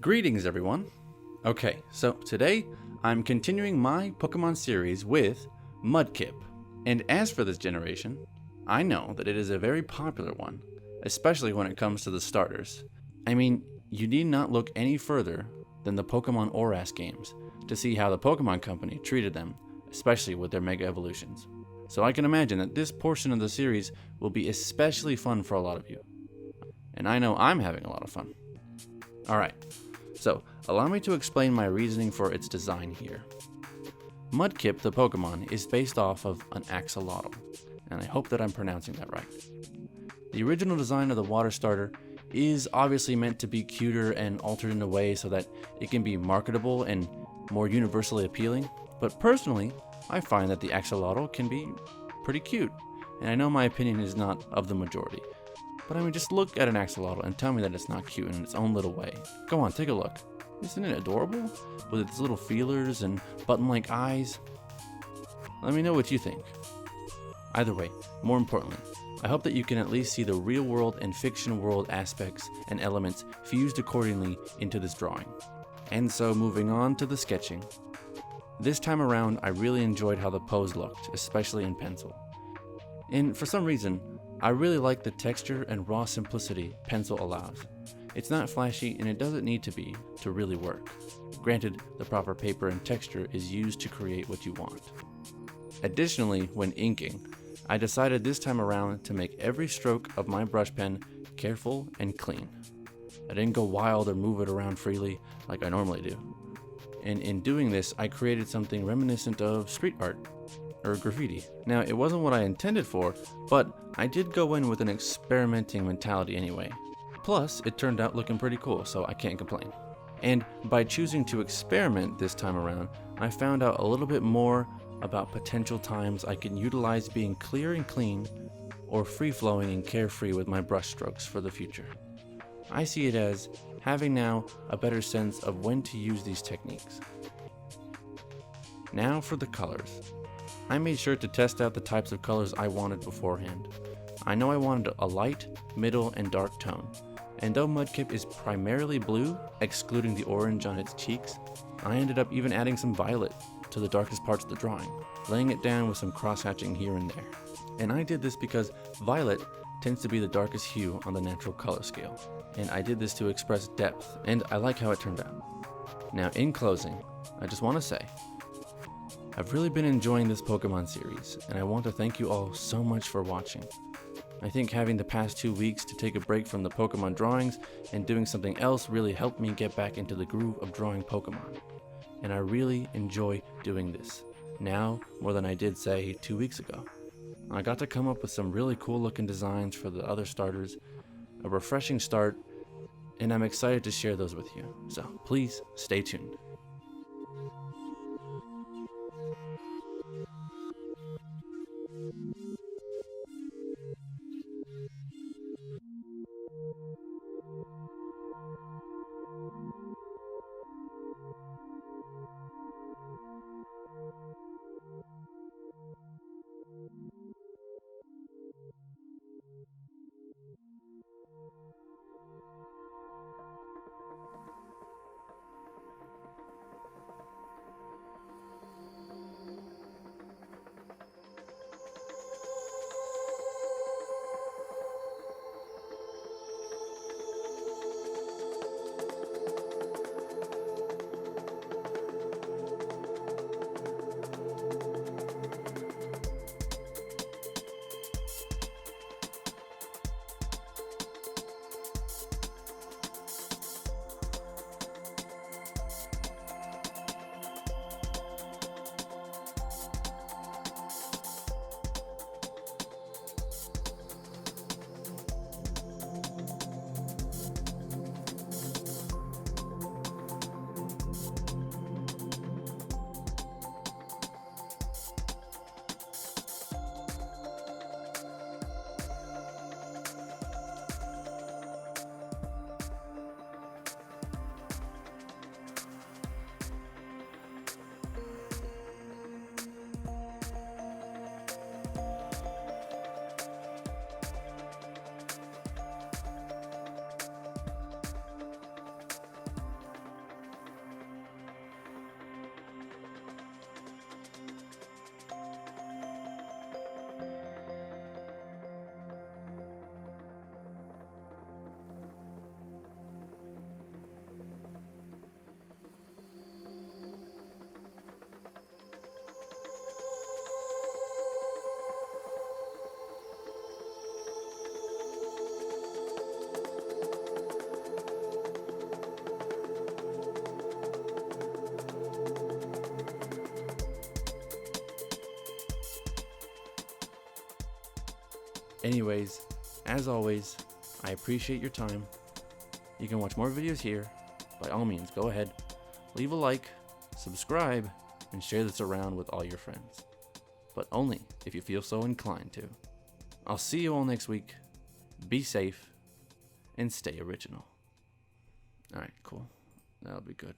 Greetings, everyone. Okay, so today I'm continuing my Pokemon series with Mudkip. And as for this generation, I know that it is a very popular one, especially when it comes to the starters. I mean, you need not look any further than the Pokemon ORAS games to see how the Pokemon Company treated them, especially with their Mega Evolutions. So I can imagine that this portion of the series will be especially fun for a lot of you. And I know I'm having a lot of fun. Alright, so allow me to explain my reasoning for its design here. Mudkip the Pokemon is based off of an axolotl, and I hope that I'm pronouncing that right. The original design of the water starter is obviously meant to be cuter and altered in a way so that it can be marketable and more universally appealing, but personally, I find that the axolotl can be pretty cute, and I know my opinion is not of the majority. But I mean, just look at an axolotl and tell me that it's not cute in its own little way. Go on, take a look. Isn't it adorable? With its little feelers and button-like eyes? Let me know what you think. Either way, more importantly, I hope that you can at least see the real world and fiction world aspects and elements fused accordingly into this drawing. And so moving on to the sketching. This time around, I really enjoyed how the pose looked, especially in pencil. And for some reason, I really like the texture and raw simplicity pencil allows. It's not flashy and it doesn't need to be to really work. Granted, the proper paper and texture is used to create what you want. Additionally, when inking, I decided this time around to make every stroke of my brush pen careful and clean. I didn't go wild or move it around freely like I normally do. And in doing this, I created something reminiscent of street art or graffiti. Now, it wasn't what I intended for, but I did go in with an experimenting mentality anyway. Plus, it turned out looking pretty cool, so I can't complain. And by choosing to experiment this time around, I found out a little bit more about potential times I can utilize being clear and clean or free-flowing and carefree with my brush strokes for the future. I see it as having now a better sense of when to use these techniques. Now for the colors. I made sure to test out the types of colors I wanted beforehand. I know I wanted a light, middle, and dark tone, and though Mudkip is primarily blue, excluding the orange on its cheeks, I ended up even adding some violet to the darkest parts of the drawing, laying it down with some cross-hatching here and there. And I did this because violet tends to be the darkest hue on the natural color scale, and I did this to express depth, and I like how it turned out. Now in closing, I just want to say, I've really been enjoying this Pokemon series, and I want to thank you all so much for watching. I think having the past 2 weeks to take a break from the Pokemon drawings and doing something else really helped me get back into the groove of drawing Pokemon. And I really enjoy doing this, now more than I did, say, 2 weeks ago. I got to come up with some really cool looking designs for the other starters, a refreshing start, and I'm excited to share those with you. So please stay tuned. Anyways, as always, I appreciate your time. You can watch more videos here. By all means, go ahead, leave a like, subscribe, and share this around with all your friends. But only if you feel so inclined to. I'll see you all next week. Be safe and stay original. Alright, cool. That'll be good.